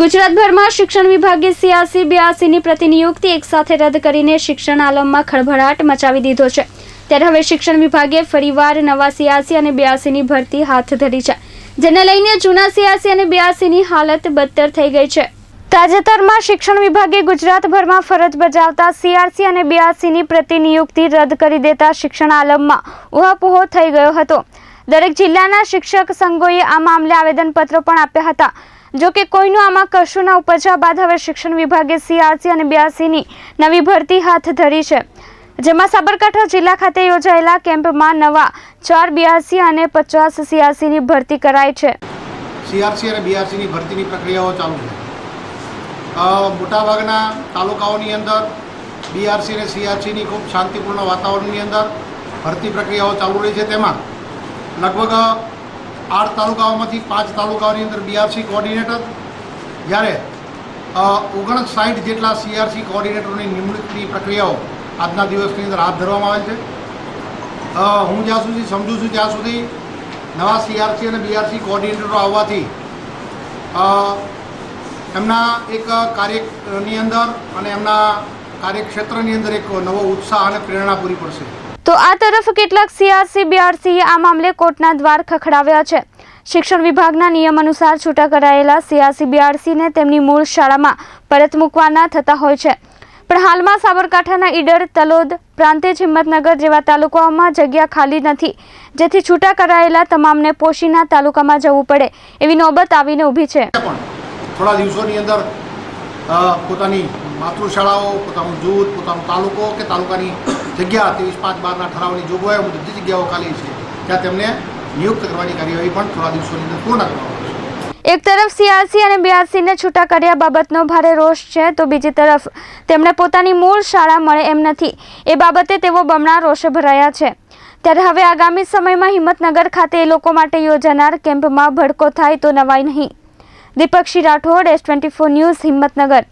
ગુજરાતભરમાં શિક્ષણ વિભાગે 86-82 ની પ્રતિનિયુક્તિ એકસાથે રદ કરીને શિક્ષણ આલમમાં ખળભળાટ મચાવી દીધો છે। ત્યારે હવે શિક્ષણ વિભાગે ફરીવાર નવા 86 અને 82 ની ભરતી હાથ ધરી છે, જેને લઈને જૂના 86 અને 82 ની હાલત બદતર થઈ ગઈ છે। તાજેતરમાં શિક્ષણ વિભાગે ગુજરાતભરમાં ફરજ બજાવતા 86 અને 82 ની પ્રતિનિયુક્તિ રદ કરી દેતા શિક્ષણ આલમમાં ઉહાપોહ થઈ ગયો હતો। દરેક જિલ્લાના શિક્ષક સંઘોએ આ મામલે આવેદનપત્રો પણ આપ્યા હતા। જો કે કોઈનું આમાં કશું ન ઉપજ્યા બાદ હવે શિક્ષણ વિભાગે 86 અને 82 ની નવી ભરતી હાથ ધરી છે, જેમાં સાબરકાંઠા જિલ્લા ખાતે યોજાયેલા કેમ્પમાં નવા 4 82 અને 50 86 ની ભરતી કરાઈ છે। 86 અને 82 ની ભરતીની પ્રક્રિયાઓ ચાલુ છે। મોટાભાગના તાલુકાઓની અંદર 82 અને 86 ની ખૂબ શાંતિપૂર્ણ વાતાવરણની અંદર ભરતી પ્રક્રિયાઓ ચાલુ રહી છે। તેમાં લગભગ 8 તાલુકાઓમાંથી 5 તાલુકાઓની અંદર 82 કોઓર્ડિનેટર, જ્યારે 59 જેટલા CRC કોઓર્ડિનેટરોની નિમણૂકની પ્રક્રિયાઓ આજના દિવસની અંદર હાથ ધરવામાં આવેલ છે। હું જ્યાં સુધી સમજું છું ત્યાં સુધી નવા CRC અને BRC કોઓર્ડિનેટરો આવવાથી એમના એક કાર્યની અંદર અને એમના કાર્યક્ષેત્રની અંદર એક નવો ઉત્સાહ અને પ્રેરણા પૂરી પડશે। તો આ તરફ કેટલાક CRC BRC આ મામલે કોર્ટના દ્વાર ખખડાવ્યા છે। શિક્ષણ વિભાગના નિયમ અનુસાર છૂટા કરાયેલા CRC BRC ને તેમની મૂળ શાળામાં પરત મૂકવાના થતા હોય છે, પણ હાલમાં સાબરકાંઠાના ઈડર, તલોદ, પ્રાંતિજ હિંમતનગર જેવા તાલુકાઓમાં જગ્યા ખાલી નથી, જેથી છૂટા કરાયેલા તમામને પોશીના તાલુકામાં જવું પડે એવી નોબત આવીને ઊભી છે। થોડા દિવસોની અંદર પોતાની માતૃશાળાઓ, પોતાનું જૂથ, પોતાનો તાલુકો કે તાલુકાની જગ્યા 23/5/12ના ઠરાવની જોગવાઈઓ મુજબ જે જગ્યાઓ ખાલી છે ત્યાં તેમને નિયુક્ત કરવાની કાર્યવાહી પણ થોડા દિવસોની અંદર પૂર્ણ કરવામાં આવશે। એક તરફ CRC અને 82 ને છૂટા કર્યા બાબતનો ભારે રોષ છે, તો બીજી તરફ તેમણે પોતાની મૂળ શાળા મળે એમ નથી એ બાબતે તેઓ બમણા રોષે ભરાયા છે। ત્યારે હવે આગામી સમયમાં હિંમતનગર ખાતે એ લોકો માટે યોજાનાર કેમ્પમાં ભડકો થાય તો નવાઈ નહીં। દીપક રાઠોડ, S24 ન્યૂઝ, હિંમતનગર।